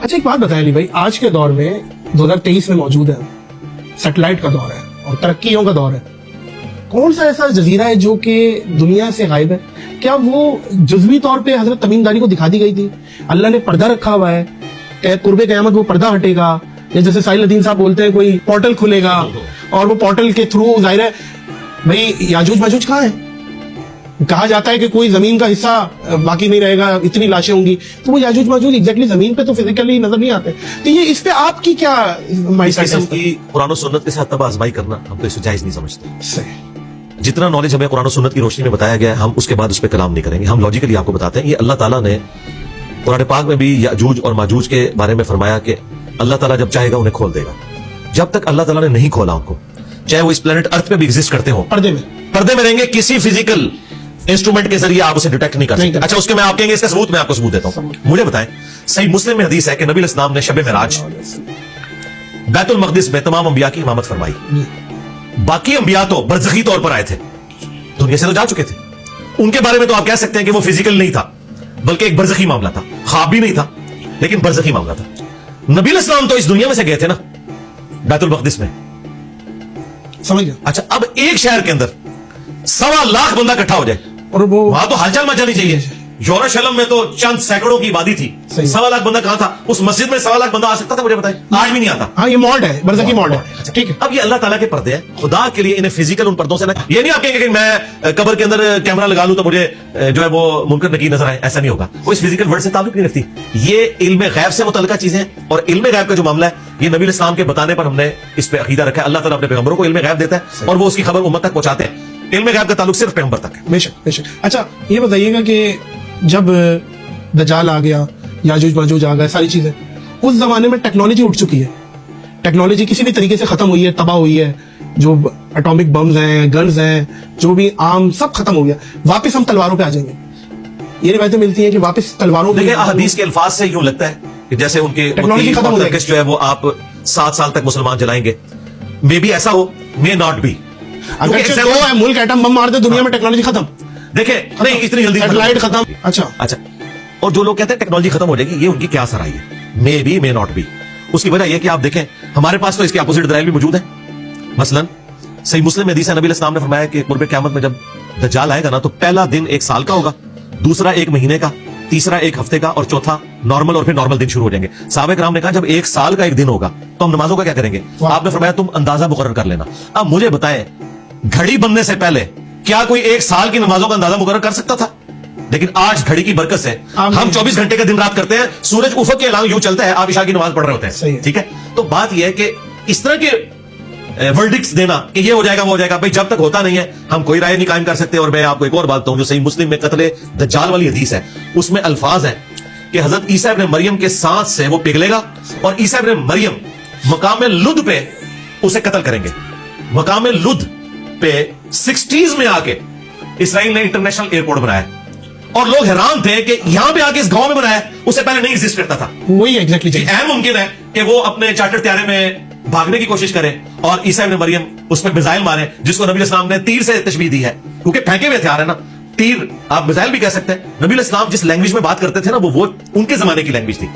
اچھا ایک بات بتائیں علی بھائی، آج کے دور میں 2023 میں موجود ہے، سیٹلائٹ کا دور ہے اور ترقیوں کا دور ہے، کون سا ایسا جزیرہ ہے جو کہ دنیا سے غائب ہے؟ کیا وہ جزوی طور پہ حضرت تمیم داری کو دکھا دی گئی تھی؟ اللہ نے پردہ رکھا ہوا ہے کہ قرب قیامت وہ پردہ ہٹے گا، یا جیسے ساحل الدین صاحب بولتے ہیں کوئی پورٹل کھلے گا اور وہ پورٹل کے تھرو ظاہر ہے بھائی یاجوج ماجوج کہاں ہے؟ کہا جاتا ہے کہ کوئی زمین کا حصہ باقی نہیں رہے گا، اتنی لاشیں ہوں گی، تو وہ یاجوج ماجوج ایگزیکٹلی زمین پہ تو فزیکلی نظر نہیں آتے. تو یہ اس پہ آپ کی کیا اس قسم کی قرآن و سنت کے ساتھ تباہ آزمائی کرنا ہم تو اسے جائز نہیں سمجھتے. صحیح. جتنا نالج ہمیں قرآن و سنت کی روشنی میں بتایا گیا ہے ہم اس کے بعد اس پہ کلام نہیں کریں گے. ہم لاجیکلی آپ کو بتاتے ہیں. یہ اللہ تعالیٰ نے قرآن پاک میں بھی یاجوج اور ماجوج کے بارے میں فرمایا کہ اللہ تعالیٰ جب چاہے گا انہیں کھول دے گا. جب تک اللہ تعالیٰ نے نہیں کھولا ان کو، چاہے وہ اس پلانٹ ارتھ پہ بھی ایگزسٹ کرتے ہوں، پردے میں رہیں گے، کسی فزیکل انسٹرومنٹ کے ذریعے آپ اسے ڈیٹیکٹ نہیں کر سکتے. اچھا اس کے میں آپ کہیں گے اس کا ثبوت، میں آپ کو ثبوت دیتا ہوں. مجھے بتائیں، صحیح مسلم میں حدیث ہے کہ نبی علیہ السلام نے شب معراج بیت المقدس میں تمام انبیاء کی امامت فرمائی. باقی انبیاء تو برزخی طور پر آئے تھے، دنیا سے تو جا چکے تھے. ان کے بارے میں تو آپ کہہ سکتے ہیں کہ وہ فزیکل نہیں تھا بلکہ ایک برزخی معاملہ تھا. خواب بھی نہیں تھا لیکن برزخی معاملہ تھا. نبی علیہ السلام تو اس دنیا میں سے گئے تھے نا بیت المقدس میں. سمجھ گیا. اچھا اب ایک شہر کے اندر 1.25 لاکھ بندہ اکٹھا ہو جائے اور وہ وہاں تو ہلچل مچانی چاہیے. یوروشلم میں تو چند سینکڑوں کی آبادی تھی، 1.25 لاکھ بندہ کہاں تھا؟ اس مسجد میں 1.25 لاکھ بندہ آ سکتا تھا؟ مجھے بتائیں. آج بھی نہیں آتا. ہاں یہ ماڈ ہے، برزخی ماڈ ہے. ٹھیک ہے. اب یہ اللہ تعالیٰ کے پردے ہیں، خدا کے لیے انہیں فزیکل ان پردوں سے نہ، یہ نہیں آپ کہیں گے کہ میں قبر کے اندر کیمرہ لگا لوں تو مجھے جو ہے وہ منکر نکیر نظر آئے. ایسا نہیں ہوگا. وہ اس فزیکل ورلڈ سے تعلق نہیں رکھتی. یہ علم غیب سے متعلقہ چیزیں ہیں اور علم غیب کا جو معاملہ ہے یہ نبی علیہ السلام کے بتانے پر ہم نے اس پہ عقیدہ رکھا ہے. اللہ تعالیٰ اپنے پیغمبروں کو علم غیب دیتا ہے اور وہ اس کی خبر امت تک پہنچاتے ہیں. علم غیب کا تعلق صرف پیغمبر تک ہے. بے شک بے شک. اچھا یہ بتائیے گا کہ جب دجال آ گیا، یاجوج ماجوج آ گئے، ساری چیزیں، اس زمانے میں ٹیکنالوجی اٹھ چکی ہے. ٹیکنالوجی کسی بھی طریقے سے ختم ہوئی ہے، تباہ ہوئی ہے. جو اٹامک بمز ہیں، گنز ہیں، جو بھی عام سب ختم ہو گیا. واپس ہم تلواروں پہ آ جائیں گے. یہ روایتیں ملتی ہیں کہ واپس تلواروں پہ. دیکھیں احادیث کے الفاظ سے یوں لگتا ہے کہ جیسے ان کے ٹیکنالوجی ختم ہو جو ہے وہ آپ 7 سال تک مسلمان چلائیں گے. مے بی ایسا ہو، مے ناٹ بی. اگر ملک ایٹم بم مار دے دنیا میں ٹیکنالوجی ختم. دیکھیں نہیں اتنی جلدی سیٹلائٹ ختم. اچھا اور جو لوگ کہتے ہیں ٹیکنالوجی ختم ہو جائے گی، یہ ان کی کیا اثر آئی ہے؟ May be may not be. اس کی وجہ یہ کہ آپ دیکھیں ہمارے پاس تو اس کے اپوزٹ دلائل بھی موجود ہیں. مثلا صحیح مسلم میں حدیث ہے، نبی علیہ السلام نے فرمایا کہ قرب قیامت میں جب دجال آئے گا نا تو پہلا دن 1 سال کا ہوگا، دوسرا 1 مہینے کا، تیسرا 1 ہفتے کا اور چوتھا نارمل، اور پھر نارمل دن شروع ہو جائیں گے. صحابہ کرام نے کہا جب 1 سال کا 1 دن ہوگا تو ہم نمازوں کا کیا کریں گے؟ آپ نے فرمایا تم اندازہ مقرر کر لینا. اب مجھے بتائیں گھڑی بننے سے پہلے کیا کوئی 1 سال کی نمازوں کا اندازہ مقرر کر سکتا تھا؟ لیکن آج گھڑی کی برکت سے ہم 24 گھنٹے کا دن رات کرتے ہیں. سورج افق کے علاوہ یوں چلتا ہے، آپ عشاء کی نماز پڑھ رہے ہوتے ہیں. ٹھیک ہے. تو بات یہ ہے کہ اس طرح کے ورڈکٹس دینا کہ یہ ہو جائے گا وہ ہو جائے گا، بھائی جب تک ہوتا نہیں ہے ہم کوئی رائے نہیں قائم کر سکتے. اور میں آپ کو ایک اور بات بتاؤں جو صحیح مسلم میں قتل دجال والی حدیث ہے، اس میں الفاظ ہیں کہ حضرت عیسیٰ ابن مریم کے سانس سے وہ پگھلے گا اور عیسیٰ ابن مریم مقام لد پہ اسے قتل کریں گے. مقام لد پہ 60s میں آ کے اسرائیل نے انٹرنیشنل ایئرپورٹ بنایا اور لوگ حیران تھے کہ یہاں پہ آ کے اس گاؤں میں بنایا، اس سے پہلے نہیں ایگزسٹ کرتا تھا. وہی ایگزیکٹلی اہم ممکن ہے کہ وہ اپنے چارٹر طیارے میں بھاگنے کی کوشش کرے اور عیسیٰ ابن مریم اس میں میزائل مارے، جس کو نبی علیہ السلام نے تیر سے تشبیہ دی ہے کیونکہ پھینکے ہوئے ہتھیار ہے نا. تیر آپ میزائل بھی کہہ سکتے ہیں. نبی علیہ السلام جس لینگویج میں بات کرتے تھے نا وہ ان کے زمانے کی لینگویج تھی.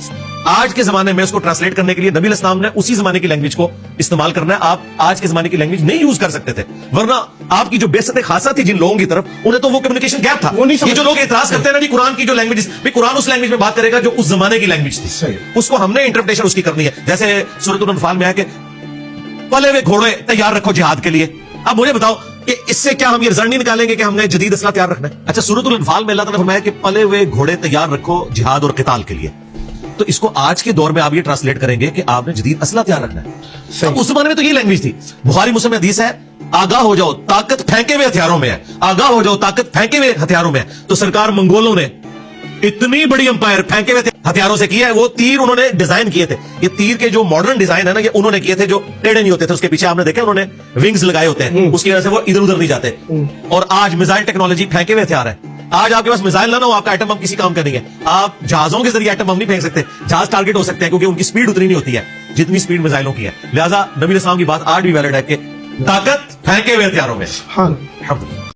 آج کے زمانے میں اس کو ٹرانسلیٹ کرنے کے لیے نبی علیہ السلام نے اسی زمانے کی لینگویج کو استعمال کرنا ہے. آپ آج کے زمانے کی لینگویج نہیں یوز کر سکتے تھے، ورنہ آپ کی جو بیست خاصہ تھی جن لوگوں کی طرف انہیں تو وہ کمیونیکیشن گیپ تھا. یہ جو لوگ اعتراض کرتے ہیں نا جی قرآن کی جو لینگویج، قرآن اس لینگویج میں بات کرے گا جو اس زمانے کی لینگویج تھی، اس کو ہم نے انٹرپریٹیشن اس کی کرنی ہے. جیسے سورۃ الانفال میں ہے کہ پلے ہوئے گھوڑے تیار رکھو جہاد کے لیے. اب مجھے بتاؤ کہ اس سے کیا ہم یہ رزلٹ نہیں نکالیں گے کہ ہم نے جدید اسلحہ تیار رکھنا ہے؟ اچھا سورۃ الانفال میں اللہ تعالیٰ نے فرمایا کہ پلے ہوئے گھوڑے تیار رکھو جہاد اور قتال کے لیے. تو اس کو آج کے دور میں آپ یہ ٹرانسلیٹ کریں گے کہ آپ نے جدید اسلحہ تیار رکھنا ہے. اس زمانے میں تو یہ لینگویج تھی. بخاری مسلم حدیث ہے آگاہ ہو جاؤ طاقت پھینکے ہوئے ہتھیاروں میں ہے، آگاہ ہو جاؤ طاقت پھینکے ہوئے ہتھیاروں میں ہے. تو سرکار منگولوں نے اتنی بڑی امپائر پھینکے ہوئے ہتھیاروں سے کیا ہے. وہ تیر انہوں نے ڈیزائن کیے تھے. یہ تیر کے جو ماڈرن ڈیزائن ہے نا یہ انہوں نے کیے تھے جو ٹیڑھے نہیں ہوتے تھے. اس کے پیچھے آپ نے دیکھا انہوں نے ونگز لگائے ہوتے ہیں، اس کی وجہ سے وہ ادھر ادھر نہیں جاتے. اور آج میزائل ٹیکنالوجی پھینکے ہوئے ہتھیار ہے. آج آپ کے پاس میزائل نہ ہو آپ کا ایٹم بم کسی کام کا نہیں ہے. آپ جہازوں کے ذریعے ایٹم بم نہیں پھینک سکتے. جہاز ٹارگیٹ ہو سکتے ہیں کیونکہ ان کی سپیڈ اتنی نہیں ہوتی ہے جتنی سپیڈ میزائلوں کی ہے. لہٰذا نبی علیہ السلام کی بات آج بھی ویلڈ ہے کہ طاقت پھینکے ہوئے ہتھیاروں میں.